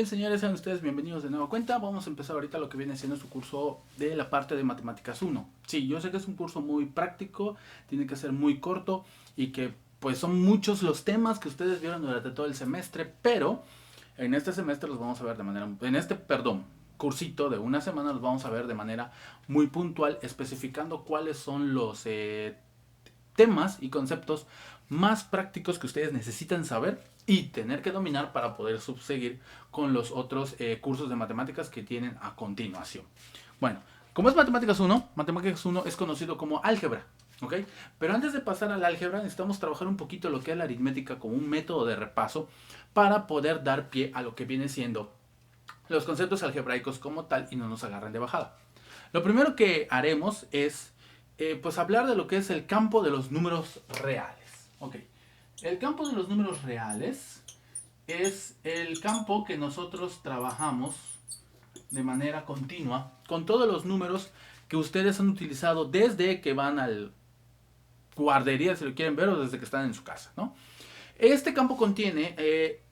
bien, señores, sean ustedes bienvenidos de nueva cuenta. Vamos a empezar ahorita lo que viene siendo su curso de la parte de Matemáticas 1. Sí, yo sé que es un curso muy práctico, tiene que ser muy corto y que pues son muchos los temas que ustedes vieron durante todo el semestre, pero en este semestre los vamos a ver de manera, cursito de una semana los vamos a ver de manera muy puntual, especificando cuáles son los temas y conceptos más prácticos que ustedes necesitan saber y tener que dominar para poder subseguir con los otros cursos de matemáticas que tienen a continuación. Bueno, como es Matemáticas 1 es conocido como álgebra, ¿ok? Pero antes de pasar al álgebra necesitamos trabajar un poquito lo que es la aritmética como un método de repaso para poder dar pie a lo que viene siendo los conceptos algebraicos como tal y no nos agarren de bajada. Lo primero que haremos es pues hablar de lo que es el campo de los números reales. Ok, el campo de los números reales es el campo que nosotros trabajamos de manera continua con todos los números que ustedes han utilizado desde que van al guardería, si lo quieren ver, o desde que están en su casa, ¿no? Este campo contiene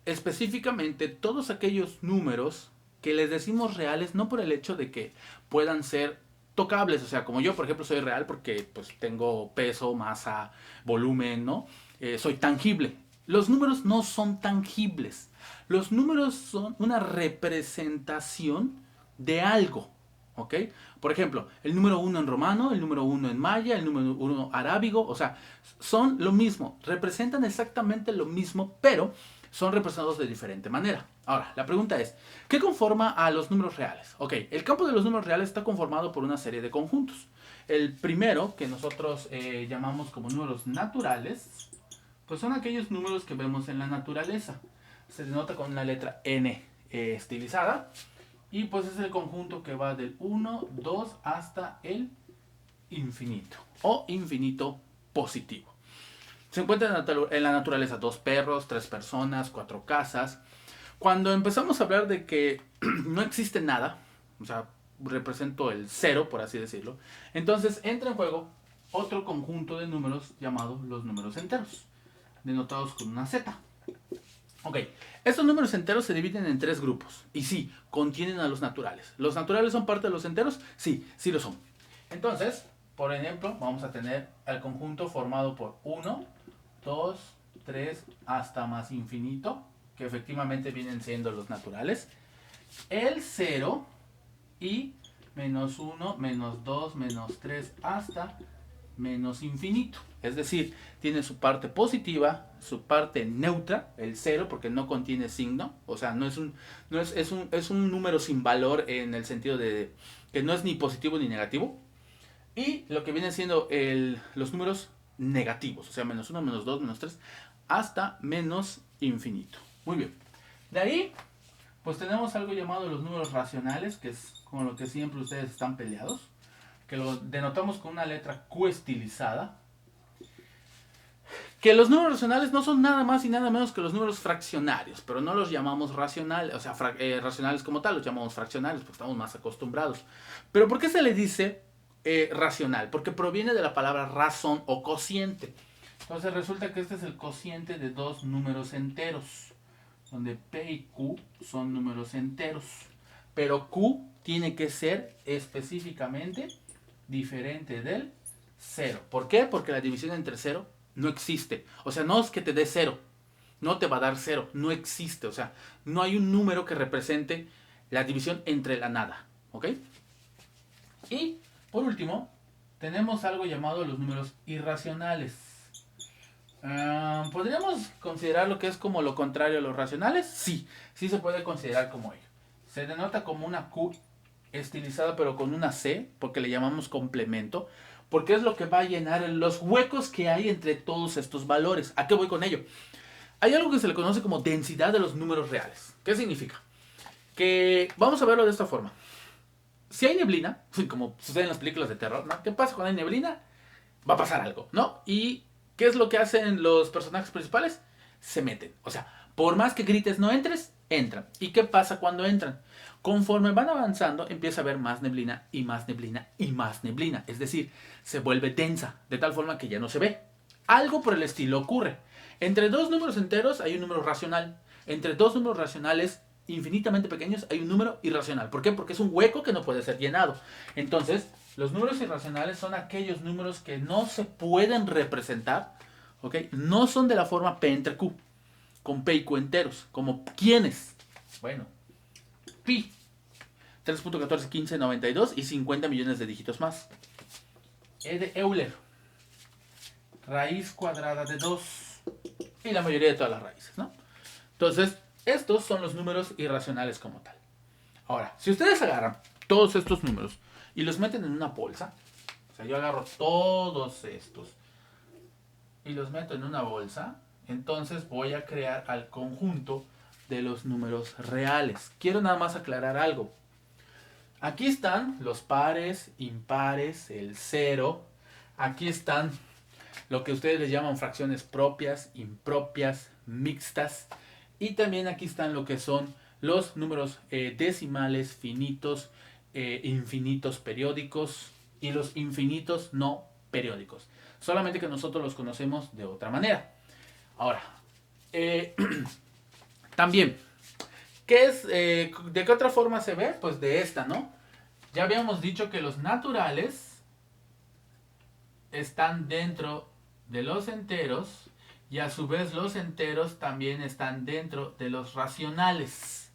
específicamente todos aquellos números que les decimos reales, no por el hecho de que puedan ser tocables, o sea, como yo, por ejemplo, soy real porque pues tengo peso, masa, volumen, ¿no? Soy tangible. Los números no son tangibles. Los números son una representación de algo, ¿ok? Por ejemplo, el número 1 en romano, el número 1 en maya, el número 1 arábigo, o sea, son lo mismo, representan exactamente lo mismo, pero son representados de diferente manera. Ahora, la pregunta es, ¿qué conforma a los números reales? Ok, el campo de los números reales está conformado por una serie de conjuntos. El primero, que nosotros llamamos como números naturales, pues son aquellos números que vemos en la naturaleza. Se denota con una letra N estilizada. Y pues es el conjunto que va del 1, 2 hasta el infinito. O infinito positivo. Se encuentra en la naturaleza 2 perros, 3 personas, 4 casas. Cuando empezamos a hablar de que no existe nada, o sea, represento el cero, por así decirlo, entonces entra en juego otro conjunto de números llamados los números enteros, denotados con una Z. Ok, estos números enteros se dividen en tres grupos. Y sí, contienen a los naturales. ¿Los naturales son parte de los enteros? Sí, sí lo son. Entonces, por ejemplo, vamos a tener el conjunto formado por 1, 2, 3, hasta más infinito, que efectivamente vienen siendo los naturales. El 0 y menos 1, menos 2, menos 3, hasta menos infinito. Es decir, tiene su parte positiva, su parte neutra, el 0, porque no contiene signo. O sea, es un número sin valor en el sentido de que no es ni positivo ni negativo. Y lo que viene siendo los números negativos, o sea, menos 1, menos 2, menos 3, hasta menos infinito. Muy bien. De ahí, pues tenemos algo llamado los números racionales, que es con lo que siempre ustedes están peleados, que lo denotamos con una letra Q estilizada. Que los números racionales no son nada más y nada menos que los números fraccionarios, pero no los llamamos racionales, o sea, racionales como tal, los llamamos fraccionarios porque estamos más acostumbrados. Pero ¿por qué se le dice racional? Porque proviene de la palabra razón o cociente. Entonces resulta que este es el cociente de dos números enteros, donde P y Q son números enteros. Pero Q tiene que ser específicamente diferente del 0. ¿Por qué? Porque la división entre 0 no existe. O sea, no es que te dé 0. No te va a dar 0. No existe. O sea, no hay un número que represente la división entre la nada. ¿Ok? Y, por último, tenemos algo llamado los números irracionales. ¿Podríamos considerar lo que es como lo contrario a los racionales? Sí, sí se puede considerar como ello. Se denota como una Q estilizada pero con una C, porque le llamamos complemento, porque es lo que va a llenar los huecos que hay entre todos estos valores. ¿A qué voy con ello? Hay algo que se le conoce como densidad de los números reales. ¿Qué significa? Que vamos a verlo de esta forma. Si hay neblina, como sucede en las películas de terror, ¿no? ¿Qué pasa cuando hay neblina? Va a pasar algo, ¿no? ¿Y qué es lo que hacen los personajes principales? Se meten. O sea, por más que grites no entres, entran. ¿Y qué pasa cuando entran? Conforme van avanzando, empieza a haber más neblina y más neblina y más neblina. Es decir, se vuelve densa, de tal forma que ya no se ve. Algo por el estilo ocurre. Entre dos números enteros hay un número racional. Entre dos números racionales infinitamente pequeños hay un número irracional. ¿Por qué? Porque es un hueco que no puede ser llenado. Entonces, los números irracionales son aquellos números que no se pueden representar, ¿ok? No son de la forma P entre Q, con P y Q enteros. ¿Como quiénes? Bueno, pi, 3.141592 y 50 millones de dígitos más. E de Euler, raíz cuadrada de 2 y la mayoría de todas las raíces, ¿no? Entonces, estos son los números irracionales como tal. Ahora, si ustedes agarran todos estos números y los meten en una bolsa, o sea, yo agarro todos estos y los meto en una bolsa, entonces voy a crear al conjunto de los números reales. Quiero nada más aclarar algo. Aquí están los pares, impares, el cero. Aquí están lo que ustedes les llaman fracciones propias, impropias, mixtas. Y también aquí están lo que son los números decimales, finitos, infinitos periódicos y los infinitos no periódicos. Solamente que nosotros los conocemos de otra manera. Ahora, también, ¿qué es, ¿de qué otra forma se ve? Pues de esta, ¿no? Ya habíamos dicho que los naturales están dentro de los enteros y a su vez los enteros también están dentro de los racionales.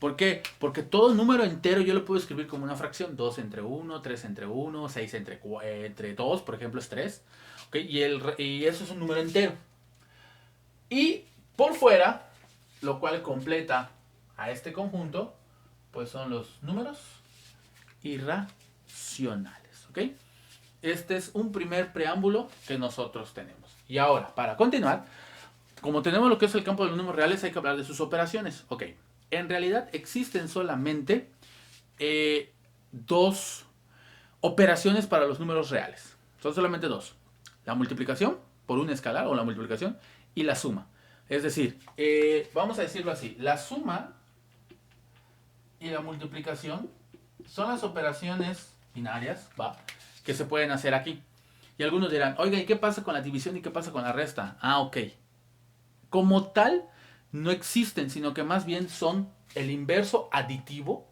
¿Por qué? Porque todo número entero yo lo puedo escribir como una fracción. 2 entre 1, 3 entre 1, 6 entre 2, por ejemplo, es 3. ¿Okay? Y eso es un número entero. Y por fuera, lo cual completa a este conjunto, pues son los números irracionales. ¿Ok? Este es un primer preámbulo que nosotros tenemos. Y ahora, para continuar, como tenemos lo que es el campo de los números reales, hay que hablar de sus operaciones. Ok, en realidad existen solamente dos operaciones para los números reales. Son solamente dos. La multiplicación por un escalar o la multiplicación y la suma. Es decir, vamos a decirlo así, la suma y la multiplicación son las operaciones binarias, ¿va?, que se pueden hacer aquí. Y algunos dirán, oiga, ¿y qué pasa con la división y qué pasa con la resta? Ah, ok. Como tal, no existen, sino que más bien son el inverso aditivo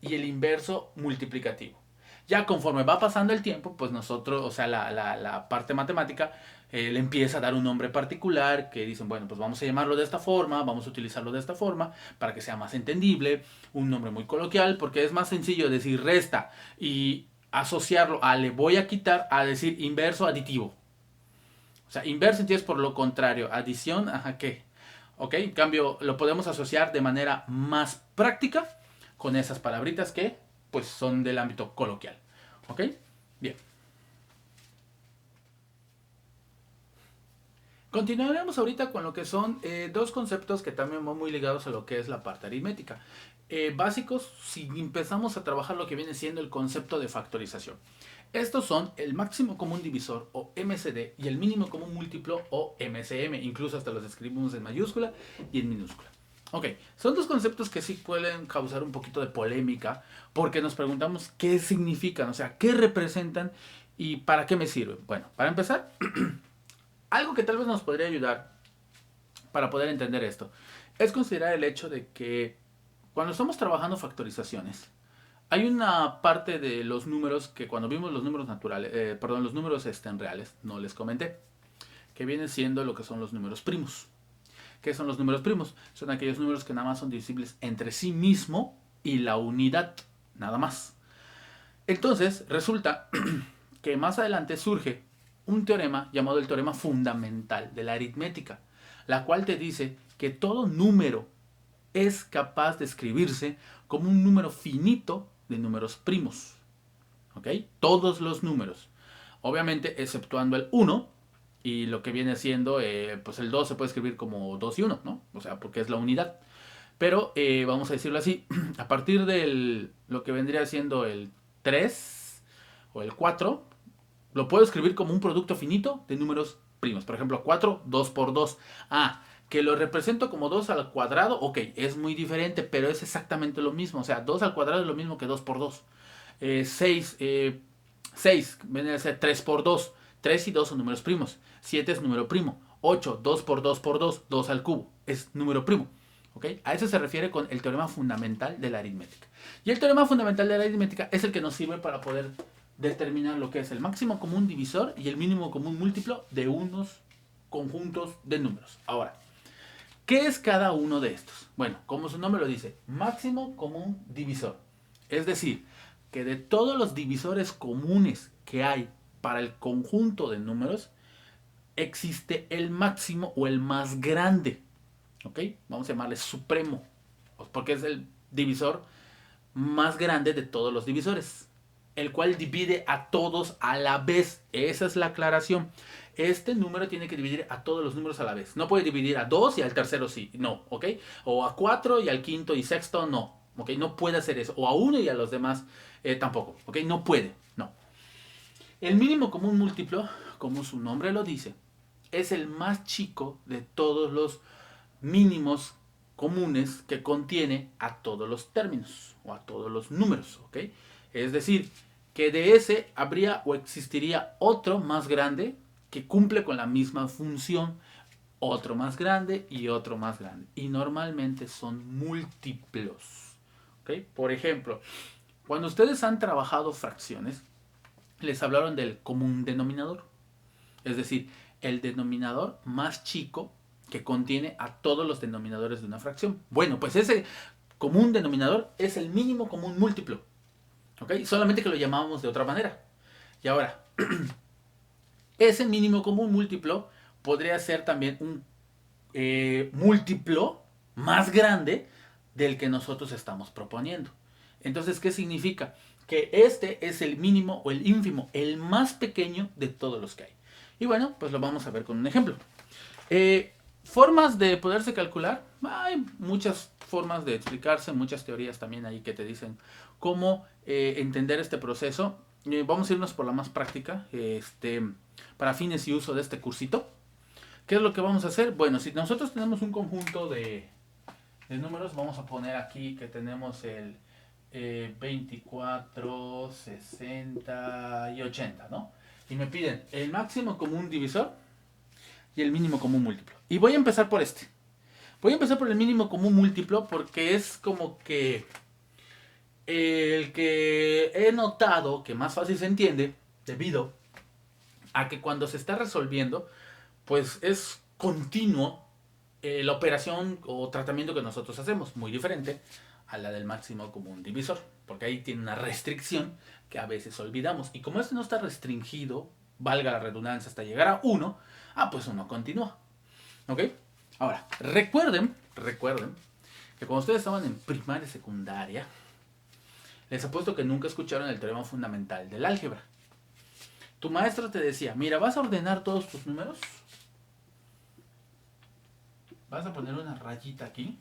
y el inverso multiplicativo. Ya conforme va pasando el tiempo, pues nosotros, o sea, la parte matemática le empieza a dar un nombre particular que dicen, bueno, pues vamos a llamarlo de esta forma, vamos a utilizarlo de esta forma para que sea más entendible, un nombre muy coloquial, porque es más sencillo decir resta y asociarlo a le voy a quitar a decir inverso aditivo. O sea, inverso entiendes por lo contrario, adición, ajá, ¿qué? ¿Ok? En cambio, lo podemos asociar de manera más práctica con esas palabritas que pues son del ámbito coloquial. ¿Ok? Bien. Continuaremos ahorita con lo que son dos conceptos que también van muy ligados a lo que es la parte aritmética. Básicos, si empezamos a trabajar lo que viene siendo el concepto de factorización. Estos son el máximo común divisor o MCD y el mínimo común múltiplo o MCM. Incluso hasta los escribimos en mayúscula y en minúscula. Ok, son dos conceptos que sí pueden causar un poquito de polémica porque nos preguntamos qué significan, o sea, qué representan y para qué me sirven. Bueno, para empezar, algo que tal vez nos podría ayudar para poder entender esto es considerar el hecho de que cuando estamos trabajando factorizaciones, hay una parte de los números que cuando vimos los números naturales, los números reales, no les comenté, que viene siendo lo que son los números primos. ¿Qué son los números primos? Son aquellos números que nada más son divisibles entre sí mismo y la unidad, nada más. Entonces, resulta que más adelante surge un teorema llamado el teorema fundamental de la aritmética, la cual te dice que todo número es capaz de escribirse como un número finito de números primos. ¿Ok? Todos los números. Obviamente, exceptuando el 1 y lo que viene siendo, pues el 2 se puede escribir como 2 y 1, ¿no? O sea, porque es la unidad. Pero, vamos a decirlo así, a partir de lo que vendría siendo el 3 o el 4, lo puedo escribir como un producto finito de números primos. Por ejemplo, 4, 2 por 2. Ah, que lo represento como 2 al cuadrado, ok, es muy diferente, pero es exactamente lo mismo. O sea, 2 al cuadrado es lo mismo que 2 por 2. 6 viene a ser 3 por 2. 3 y 2 son números primos. 7 es número primo. 8, 2 por 2 por 2, 2 al cubo, es número primo. ¿Ok? A eso se refiere con el teorema fundamental de la aritmética. Y el teorema fundamental de la aritmética es el que nos sirve para poder determinar lo que es el máximo común divisor y el mínimo común múltiplo de unos conjuntos de números. Ahora, ¿qué es cada uno de estos? Bueno, como su nombre lo dice, máximo común divisor. Es decir, que de todos los divisores comunes que hay para el conjunto de números, existe el máximo o el más grande. ¿Ok? Vamos a llamarle supremo, porque es el divisor más grande de todos los divisores, el cual divide a todos a la vez. Esa es la aclaración. Este número tiene que dividir a todos los números a la vez. No puede dividir a 2 y al tercero sí, no, ¿ok? O a 4 y al quinto y sexto no, ¿ok? No puede hacer eso. O a 1 y a los demás tampoco, ¿ok? No puede, no. El mínimo común múltiplo, como su nombre lo dice, es el más chico de todos los mínimos comunes que contiene a todos los términos o a todos los números, ¿ok? Es decir, que de ese habría o existiría otro más grande que cumple con la misma función, otro más grande y otro más grande. Y normalmente son múltiplos, ¿ok? Por ejemplo, cuando ustedes han trabajado fracciones, les hablaron del común denominador, es decir, el denominador más chico que contiene a todos los denominadores de una fracción. Bueno, pues ese común denominador es el mínimo común múltiplo, ¿ok? Solamente que lo llamábamos de otra manera. Y ahora, ese mínimo común múltiplo podría ser también un múltiplo más grande del que nosotros estamos proponiendo. Entonces, ¿qué significa? Que este es el mínimo o el ínfimo, el más pequeño de todos los que hay. Y bueno, pues lo vamos a ver con un ejemplo. Formas de poderse calcular, hay muchas formas de explicarse, muchas teorías también ahí que te dicen cómo entender este proceso. Vamos a irnos por la más práctica, para fines y uso de este cursito. ¿Qué es lo que vamos a hacer? Bueno, si nosotros tenemos un conjunto de números, vamos a poner aquí que tenemos el 24, 60 y 80, ¿no? Y me piden el máximo común divisor y el mínimo común múltiplo. Y voy a empezar por este. Voy a empezar por el mínimo común múltiplo porque es como que el que he notado que más fácil se entiende debido a que cuando se está resolviendo, pues es continuo la operación o tratamiento que nosotros hacemos, muy diferente a la del máximo común divisor, porque ahí tiene una restricción que a veces olvidamos. Y como este no está restringido, valga la redundancia, hasta llegar a 1, pues uno continúa. ¿Ok? Ahora, recuerden que cuando ustedes estaban en primaria y secundaria, les apuesto que nunca escucharon el teorema fundamental del álgebra. Tu maestro te decía, mira, vas a ordenar todos tus números, vas a poner una rayita aquí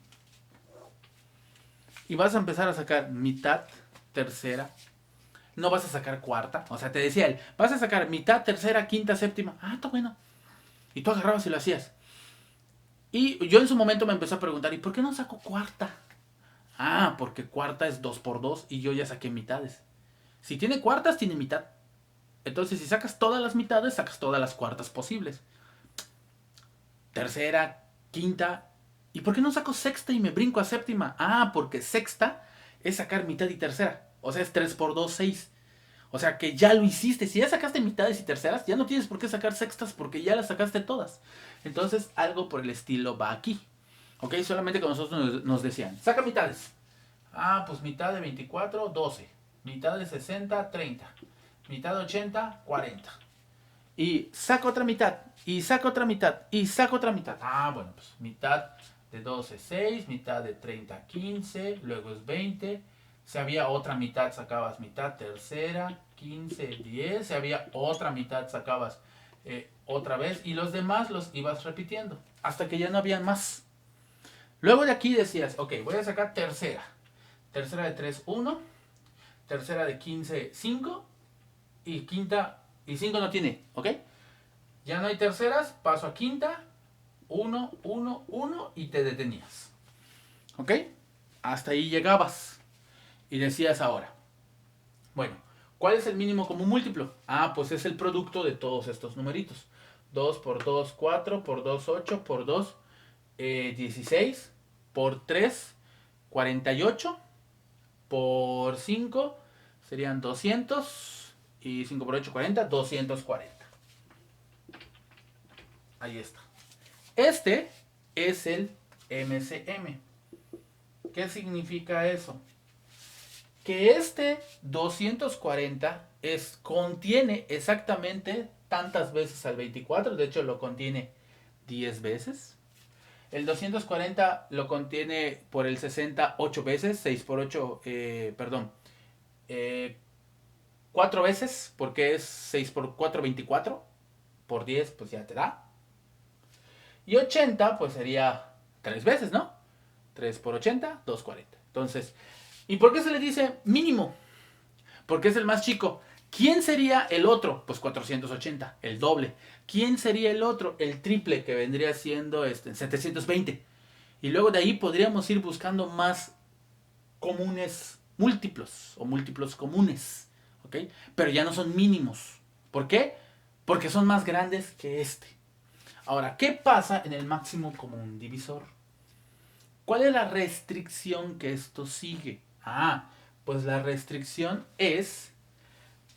y vas a empezar a sacar mitad, tercera, no vas a sacar cuarta, o sea, te decía él, vas a sacar mitad, tercera, quinta, séptima, está bueno. Y tú agarrabas y lo hacías. Y yo en su momento me empecé a preguntar, ¿y por qué no saco cuarta? Porque cuarta es 2 por 2 y yo ya saqué mitades. Si tiene cuartas, tiene mitad. Entonces, si sacas todas las mitades, sacas todas las cuartas posibles. Tercera, quinta. ¿Y por qué no saco sexta y me brinco a séptima? Porque sexta es sacar mitad y tercera. O sea, es 3 por 2, 6. O sea, que ya lo hiciste. Si ya sacaste mitades y terceras, ya no tienes por qué sacar sextas porque ya las sacaste todas. Entonces, algo por el estilo va aquí. ¿Ok? Solamente que nosotros nos decían, saca mitades. Pues mitad de 24, 12. Mitad de 60, 30. Mitad de 80, 40. Y saco otra mitad. Y saco otra mitad. Y saco otra mitad. Bueno, pues mitad de 12, 6. Mitad de 30, 15. Luego es 20. Si había otra mitad, sacabas mitad tercera, 15, 10. Si había otra mitad, sacabas otra vez. Y los demás los ibas repitiendo. Hasta que ya no había más. Luego de aquí decías, ok, voy a sacar tercera. Tercera de 3, 1. Tercera de 15, 5. Y quinta, y 5 no tiene, ¿ok? Ya no hay terceras, paso a quinta. 1, 1, 1 y te detenías. ¿Ok? Hasta ahí llegabas. Y decías ahora, bueno, ¿cuál es el mínimo común múltiplo? Pues es el producto de todos estos numeritos. 2 por 2, 4, por 2, 8, por 2, 16. por 3, 48. Por 5 serían 200. Y 5 por 8, 40. 240. Ahí está. Este es el MCM. ¿Qué significa eso? Que este 240 contiene exactamente tantas veces al 24. De hecho, lo contiene 10 veces. El 240 lo contiene por el 60 8 veces. 6 por 8, perdón. 4 veces, porque es 6 por 4, 24. Por 10, pues ya te da. Y 80, pues sería 3 veces, ¿no? 3 por 80, 240. Entonces, ¿y por qué se le dice mínimo? Porque es el más chico. ¿Quién sería el otro? Pues 480, el doble. ¿Quién sería el otro? El triple, que vendría siendo 720. Y luego de ahí podríamos ir buscando más comunes múltiplos o múltiplos comunes. ¿Ok? Pero ya no son mínimos. ¿Por qué? Porque son más grandes que este. Ahora, ¿qué pasa en el máximo común divisor? ¿Cuál es la restricción que esto sigue? Pues la restricción es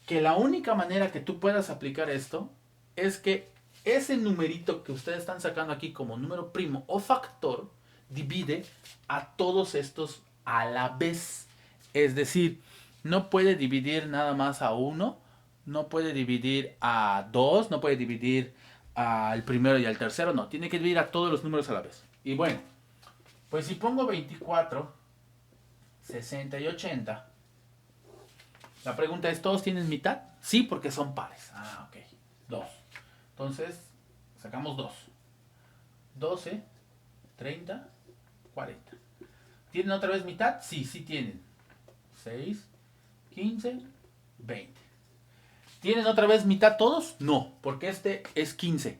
que la única manera que tú puedas aplicar esto es que ese numerito que ustedes están sacando aquí como número primo o factor divide a todos estos a la vez. Es decir, no puede dividir nada más a 1, no puede dividir a 2, no puede dividir al primero y al tercero, no, tiene que dividir a todos los números a la vez. Y bueno, pues si pongo 24, 60 y 80, la pregunta es, ¿todos tienen mitad? Sí, porque son pares. Ok. 2. Entonces, sacamos 2. 12, 30, 40. ¿Tienen otra vez mitad? Sí, sí tienen. 6, 15, 20. ¿Tienen otra vez mitad todos? No, porque este es 15.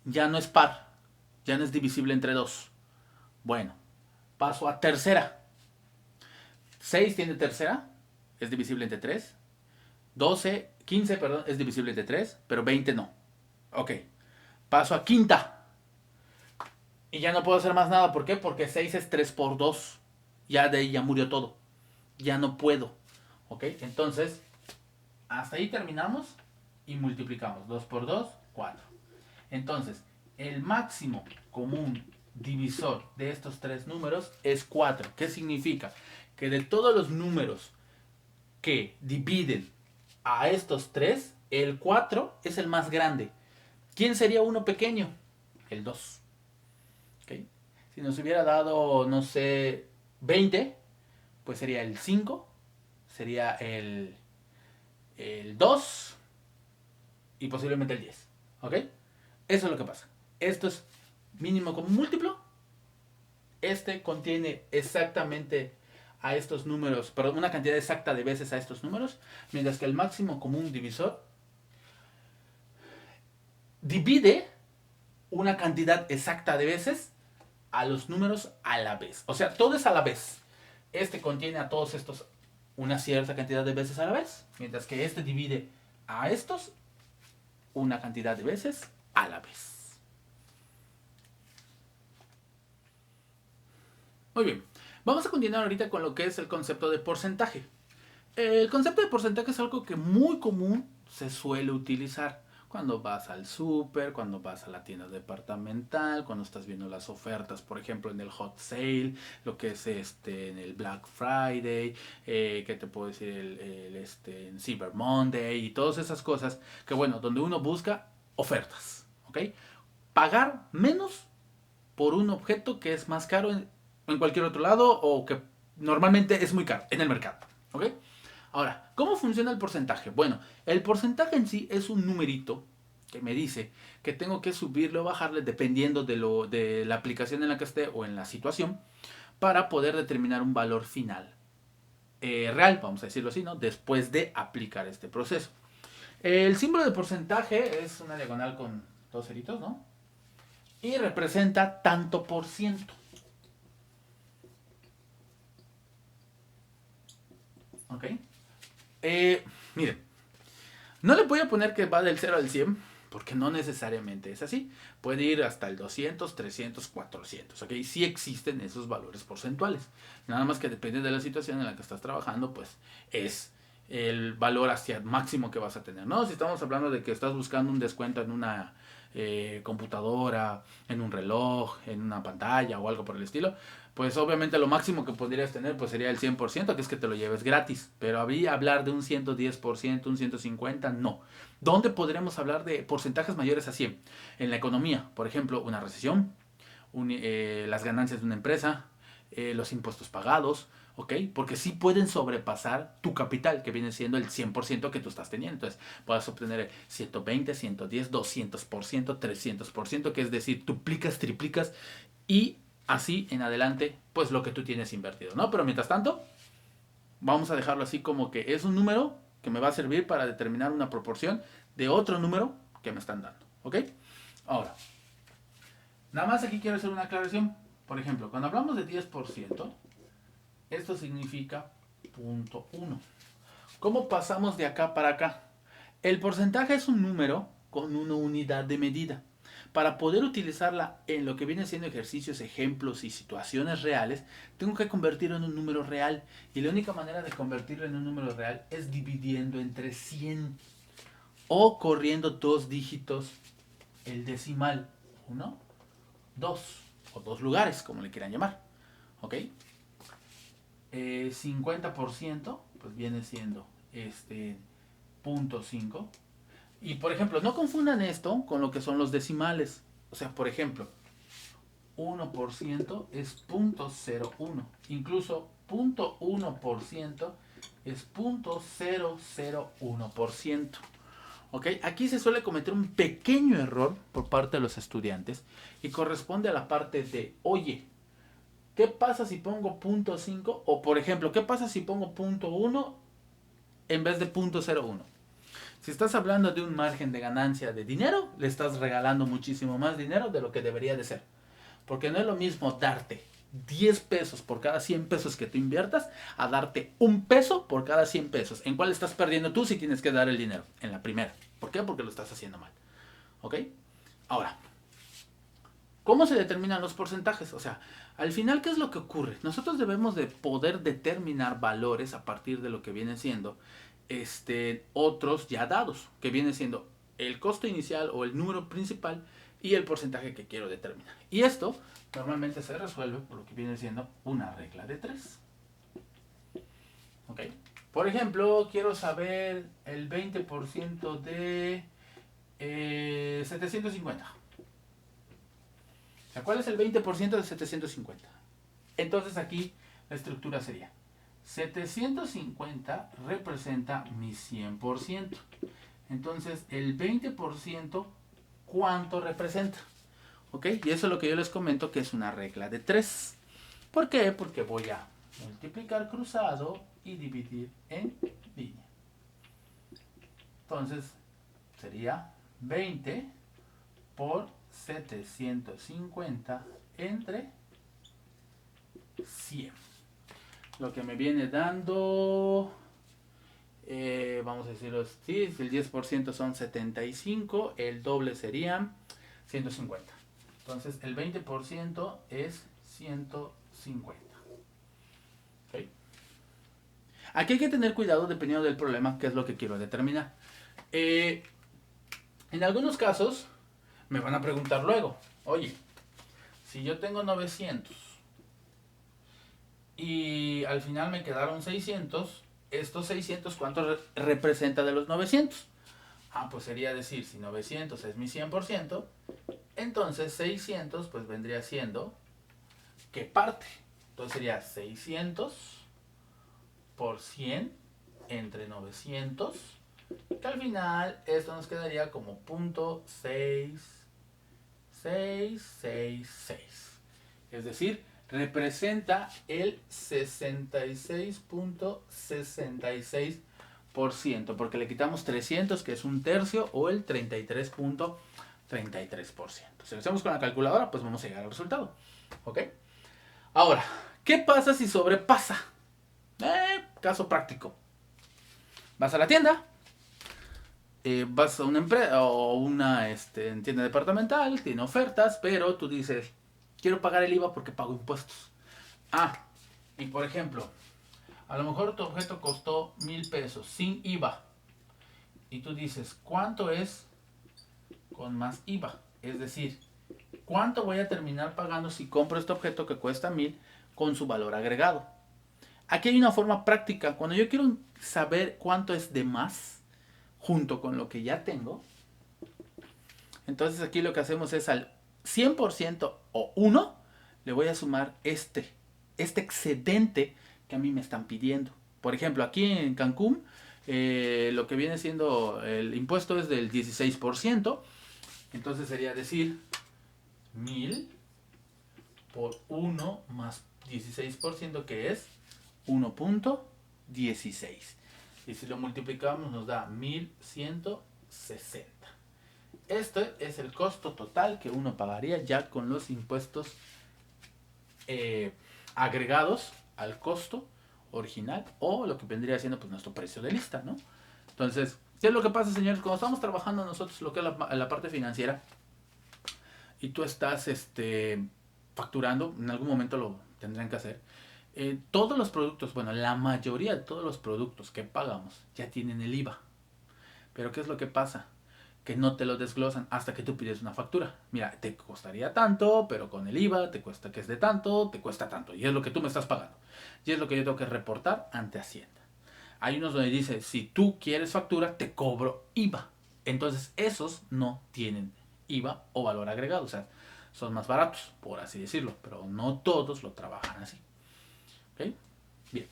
Ya no es par. Ya no es divisible entre 2. Bueno, paso a tercera. 6 tiene tercera. Es divisible entre 3. 12, 15, perdón, es divisible entre 3, pero 20 no. Ok. Paso a quinta. Y ya no puedo hacer más nada. ¿Por qué? Porque 6 es 3 por 2. Ya de ahí ya murió todo. Ya no puedo. Ok. Entonces, hasta ahí terminamos y multiplicamos. 2 por 2, 4. Entonces, el máximo común divisor de estos tres números es 4. ¿Qué significa? Que de todos los números que dividen a estos tres, el 4 es el más grande. ¿Quién sería uno pequeño? El 2. ¿Okay? Si nos hubiera dado, no sé, 20, pues sería el 5, sería el 2 y posiblemente el 10. ¿Ok? Eso es lo que pasa. Esto es mínimo común múltiplo. Este contiene exactamente a estos números, perdón, una cantidad exacta de veces a estos números, mientras que el máximo común divisor divide una cantidad exacta de veces a los números a la vez. O sea, todo es a la vez. Este contiene a todos estos una cierta cantidad de veces a la vez, mientras que este divide a estos una cantidad de veces a la vez. Muy bien, vamos a continuar ahorita con lo que es el concepto de porcentaje. El concepto de porcentaje es algo que muy común se suele utilizar cuando vas al súper, cuando vas a la tienda departamental, cuando estás viendo las ofertas, por ejemplo, en el hot sale, lo que es en el Black Friday, ¿qué te puedo decir? En Cyber Monday y todas esas cosas que, bueno, donde uno busca ofertas, ¿ok? Pagar menos por un objeto que es más caro en cualquier otro lado o que normalmente es muy caro en el mercado, ¿ok? Ahora, ¿cómo funciona el porcentaje? Bueno, el porcentaje en sí es un numerito que me dice que tengo que subirle o bajarle dependiendo de la aplicación en la que esté o en la situación para poder determinar un valor final real, vamos a decirlo así, ¿no? Después de aplicar este proceso. El símbolo de porcentaje es una diagonal con dos ceritos, ¿no? Y representa tanto por ciento. ¿Ok? Miren, no le voy a poner que va del 0 al 100, porque no necesariamente es así. Puede ir hasta el 200, 300, 400, ¿ok? Sí existen esos valores porcentuales. Nada más que depende de la situación en la que estás trabajando, pues es el valor hacia el máximo que vas a tener, ¿no? Si estamos hablando de que estás buscando un descuento en una computadora, en un reloj, en una pantalla o algo por el estilo, pues obviamente lo máximo que podrías tener pues sería el 100%, que es que te lo lleves gratis. Pero hablar de un 110%, un 150%, no. ¿Dónde podremos hablar de porcentajes mayores a 100? En la economía, por ejemplo, una recesión, las ganancias de una empresa, los impuestos pagados, ¿ok? Porque sí pueden sobrepasar tu capital, que viene siendo el 100% que tú estás teniendo. Entonces, puedes obtener el 120, 110, 200%, 300%, que es decir, duplicas, triplicas y así en adelante, pues lo que tú tienes invertido, ¿no? Pero mientras tanto, vamos a dejarlo así como que es un número que me va a servir para determinar una proporción de otro número que me están dando, ¿ok? Ahora, nada más aquí quiero hacer una aclaración. Por ejemplo, cuando hablamos de 10%, esto significa 0.1. ¿Cómo pasamos de acá para acá? El porcentaje es un número con una unidad de medida. Para poder utilizarla en lo que viene siendo ejercicios, ejemplos y situaciones reales, tengo que convertirlo en un número real. Y la única manera de convertirlo en un número real es dividiendo entre 100 o corriendo dos dígitos el decimal. 1, 2 o dos lugares, como le quieran llamar. ¿Ok? 50% pues viene siendo 0.5. Y por ejemplo, no confundan esto con lo que son los decimales. O sea, por ejemplo, 1% es 0.01. Incluso 0.1% es 0.001%. ¿Ok? Aquí se suele cometer un pequeño error por parte de los estudiantes y corresponde a la parte de, oye, ¿qué pasa si pongo 0.5? O por ejemplo, ¿qué pasa si pongo 0.1 en vez de 0.01? Si estás hablando de un margen de ganancia de dinero, le estás regalando muchísimo más dinero de lo que debería de ser. Porque no es lo mismo darte 10 pesos por cada 100 pesos que tú inviertas a darte un peso por cada 100 pesos. ¿En cuál estás perdiendo tú si tienes que dar el dinero? En la primera. ¿Por qué? Porque lo estás haciendo mal. ¿Ok? Ahora, ¿cómo se determinan los porcentajes? O sea, al final, ¿qué es lo que ocurre? Nosotros debemos de poder determinar valores a partir de lo que viene siendo otros ya dados, que viene siendo el costo inicial o el número principal y el porcentaje que quiero determinar. Y esto normalmente se resuelve por lo que viene siendo una regla de 3. ¿Ok? Por ejemplo, quiero saber el 20% de 750. ¿Cuál es el 20% de 750? Entonces aquí la estructura sería 750 representa mi 100%. Entonces el 20%, ¿cuánto representa? ¿Ok? Y eso es lo que yo les comento que es una regla de 3. ¿Por qué? Porque voy a multiplicar cruzado y dividir en línea. Entonces sería 20 por 750 entre 100. Lo que me viene dando, vamos a decirlo así, el 10% son 75, el doble serían 150. Entonces el 20% es 150. ¿Okay? Aquí hay que tener cuidado dependiendo del problema, que es lo que quiero determinar. En algunos casos me van a preguntar luego, oye, si yo tengo 900 y al final me quedaron 600, estos 600, ¿cuánto representa de los 900? Pues sería decir, si 900 es mi 100%, entonces 600 pues vendría siendo, ¿qué parte? Entonces sería 600 por 100 entre 900, que al final esto nos quedaría como 0.6666. Es decir, representa el 66.66%, porque le quitamos 300, que es un tercio, o el 33.33%. Si lo hacemos con la calculadora, pues vamos a llegar al resultado. ¿Ok? Ahora, ¿qué pasa si sobrepasa? Caso práctico. Vas a la tienda, vas a una empresa o una tienda departamental, tiene ofertas, pero tú dices, quiero pagar el IVA porque pago impuestos. Ah, y por ejemplo, a lo mejor tu objeto costó 1,000 pesos sin IVA. Y tú dices, ¿cuánto es con más IVA? Es decir, ¿cuánto voy a terminar pagando si compro este objeto que cuesta 1,000 con su valor agregado? Aquí hay una forma práctica. Cuando yo quiero saber cuánto es de más, junto con lo que ya tengo, entonces aquí lo que hacemos es al 100% o 1, le voy a sumar este excedente que a mí me están pidiendo. Por ejemplo, aquí en Cancún, lo que viene siendo el impuesto es del 16%. Entonces sería decir 1,000 por 1 más 16%, que es 1,16. Y si lo multiplicamos nos da 1,160. Este es el costo total que uno pagaría ya con los impuestos agregados al costo original, o lo que vendría siendo pues nuestro precio de lista, ¿no? Entonces, ¿qué es lo que pasa, señores? Cuando estamos trabajando nosotros lo que es la parte financiera y tú estás facturando, en algún momento lo tendrán que hacer. Todos los productos, bueno, la mayoría de todos los productos que pagamos ya tienen el IVA. Pero ¿qué es lo que pasa? Que no te lo desglosan hasta que tú pides una factura. Mira, te costaría tanto, pero con el IVA te cuesta que es de tanto, te cuesta tanto. Y es lo que tú me estás pagando. Y es lo que yo tengo que reportar ante Hacienda. Hay unos donde dice, si tú quieres factura, te cobro IVA. Entonces esos no tienen IVA o valor agregado. O sea, son más baratos, por así decirlo. Pero no todos lo trabajan así. ¿Ok? Bien.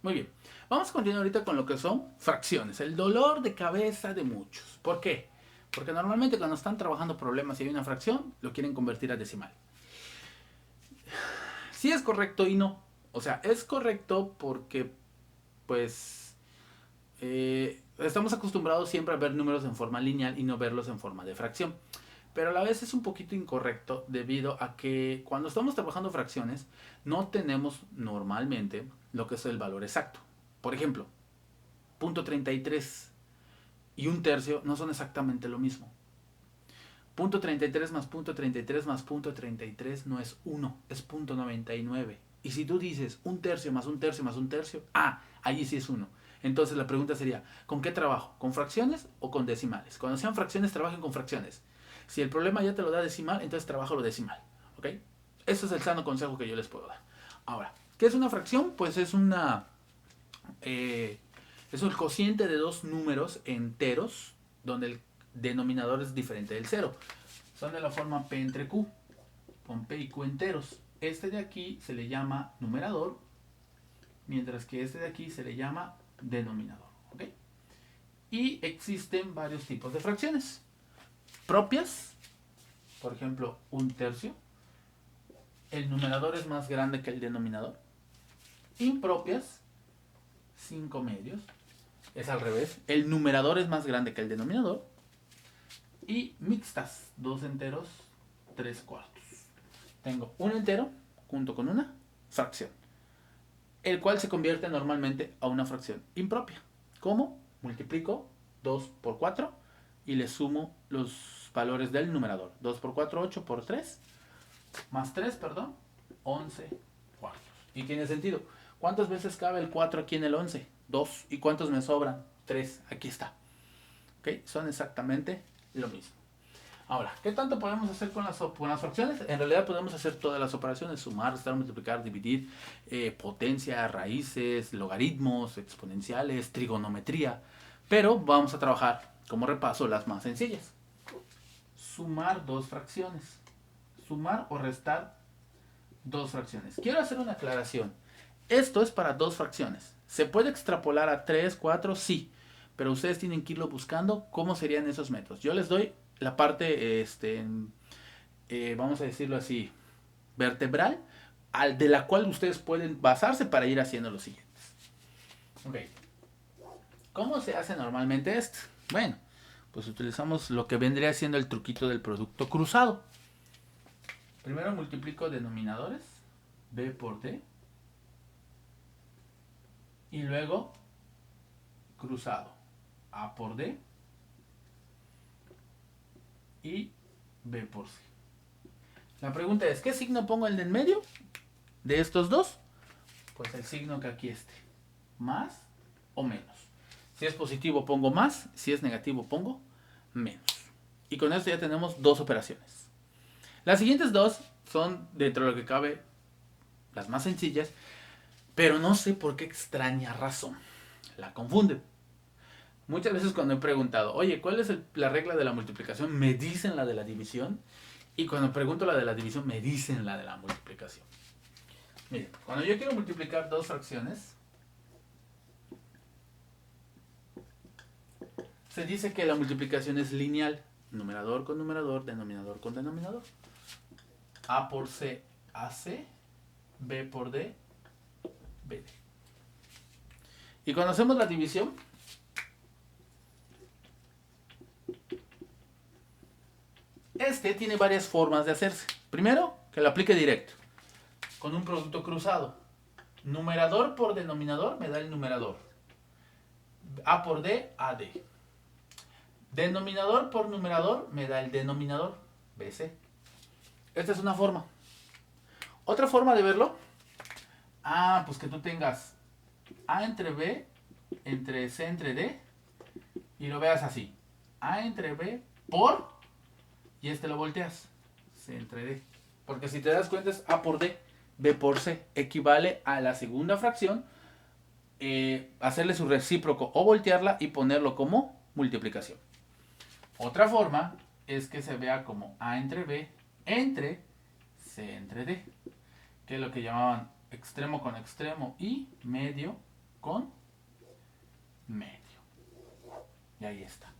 Muy bien. Vamos a continuar ahorita con lo que son fracciones. El dolor de cabeza de muchos. ¿Por qué? Porque normalmente cuando están trabajando problemas y hay una fracción, lo quieren convertir a decimal. Sí es correcto y no. O sea, es correcto porque, pues, estamos acostumbrados siempre a ver números en forma lineal y no verlos en forma de fracción. Pero a la vez es un poquito incorrecto debido a que cuando estamos trabajando fracciones no tenemos normalmente lo que es el valor exacto. Por ejemplo, 0,33 y 1/3 no son exactamente lo mismo. 0,33 más 0,33 más 0,33 no es 1, es 0,99. Y si tú dices 1/3 más 1/3 más 1/3, allí sí es 1. Entonces la pregunta sería, ¿con qué trabajo? ¿Con fracciones o con decimales? Cuando sean fracciones, trabajen con fracciones. Si el problema ya te lo da decimal, entonces trabaja lo decimal. ¿Ok? Ese es el sano consejo que yo les puedo dar. Ahora, ¿qué es una fracción? Pues es es el cociente de dos números enteros donde el denominador es diferente del cero. Son de la forma P entre Q, con P y Q enteros. Este de aquí se le llama numerador, mientras que este de aquí se le llama denominador. ¿Ok? Y existen varios tipos de fracciones. Propias, por ejemplo, 1/3. El numerador es más grande que el denominador. Impropias, 5/2. Es al revés. El numerador es más grande que el denominador. Y mixtas, 2 enteros, 3/4. Tengo un entero junto con una fracción, el cual se convierte normalmente a una fracción impropia. ¿Cómo? Multiplico 2 por 4 y le sumo los valores del numerador. 2 por 4, 8 por 3, más 3, perdón, 11 cuartos. Y tiene sentido. ¿Cuántas veces cabe el 4 aquí en el 11? 2. ¿Y cuántos me sobran? 3. Aquí está. ¿Ok? Son exactamente lo mismo. Ahora, ¿qué tanto podemos hacer con las fracciones? En realidad podemos hacer todas las operaciones: sumar, restar, multiplicar, dividir, potencia, raíces, logaritmos, exponenciales, trigonometría. Pero vamos a trabajar como repaso las más sencillas. Sumar dos fracciones. Sumar o restar dos fracciones. Quiero hacer una aclaración. Esto es para dos fracciones. ¿Se puede extrapolar a 3, 4? Sí. Pero ustedes tienen que irlo buscando cómo serían esos métodos. Yo les doy la parte, vamos a decirlo así, vertebral, de la cual ustedes pueden basarse para ir haciendo los siguientes. Ok. ¿Cómo se hace normalmente esto? Bueno, pues utilizamos lo que vendría siendo el truquito del producto cruzado. Primero multiplico denominadores, B por D, y luego cruzado A por D y B por C. La pregunta es, ¿qué signo pongo en el medio de estos dos? Pues el signo que aquí esté, más o menos. Si es positivo pongo más, si es negativo pongo menos. Y con esto ya tenemos dos operaciones. Las siguientes dos son, dentro de lo que cabe, las más sencillas, pero no sé por qué extraña razón la confunden. Muchas veces cuando he preguntado, oye, ¿cuál es la regla de la multiplicación? Me dicen la de la división. Y cuando pregunto la de la división, me dicen la de la multiplicación. Miren, cuando yo quiero multiplicar dos fracciones, se dice que la multiplicación es lineal. Numerador con numerador, denominador con denominador. A por C, AC. B por D, BD. Y cuando hacemos la división, tiene varias formas de hacerse. Primero, que lo aplique directo, con un producto cruzado. Numerador por denominador me da el numerador. A por D, AD. Denominador por numerador me da el denominador, BC. Esta es una forma. Otra forma de verlo, pues que tú tengas A entre B, entre C entre D, y lo veas así. A entre B por, y lo volteas, C entre D. Porque si te das cuenta es A por D, B por C. Equivale a la segunda fracción, hacerle su recíproco o voltearla y ponerlo como multiplicación. Otra forma es que se vea como A entre B entre C entre D, que es lo que llamaban extremo con extremo y medio con medio. Y ahí está.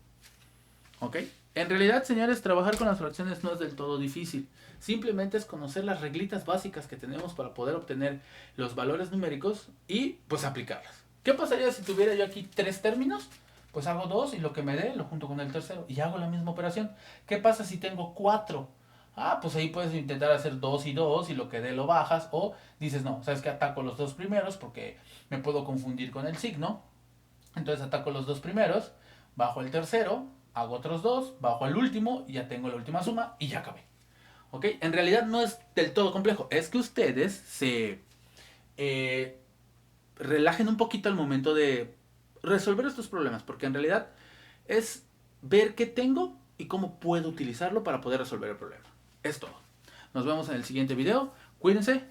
¿Ok? En realidad, señores, trabajar con las fracciones no es del todo difícil. Simplemente es conocer las reglitas básicas que tenemos para poder obtener los valores numéricos y pues aplicarlas. ¿Qué pasaría si tuviera yo aquí 3 términos? Pues hago 2 y lo que me dé lo junto con el tercero y hago la misma operación. ¿Qué pasa si tengo 4? Pues ahí puedes intentar hacer 2 y 2 y lo que dé lo bajas, o dices no, sabes que ataco los 2 primeros porque me puedo confundir con el signo. Entonces ataco los 2 primeros, bajo el tercero, hago otros 2, bajo el último y ya tengo la última suma y ya acabé. ¿Ok? En realidad no es del todo complejo, es que ustedes se relajen un poquito al momento de resolver estos problemas, porque en realidad es ver qué tengo y cómo puedo utilizarlo para poder resolver el problema. Es todo. Nos vemos en el siguiente video. Cuídense.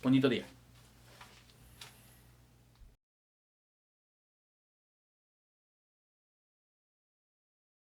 Bonito día.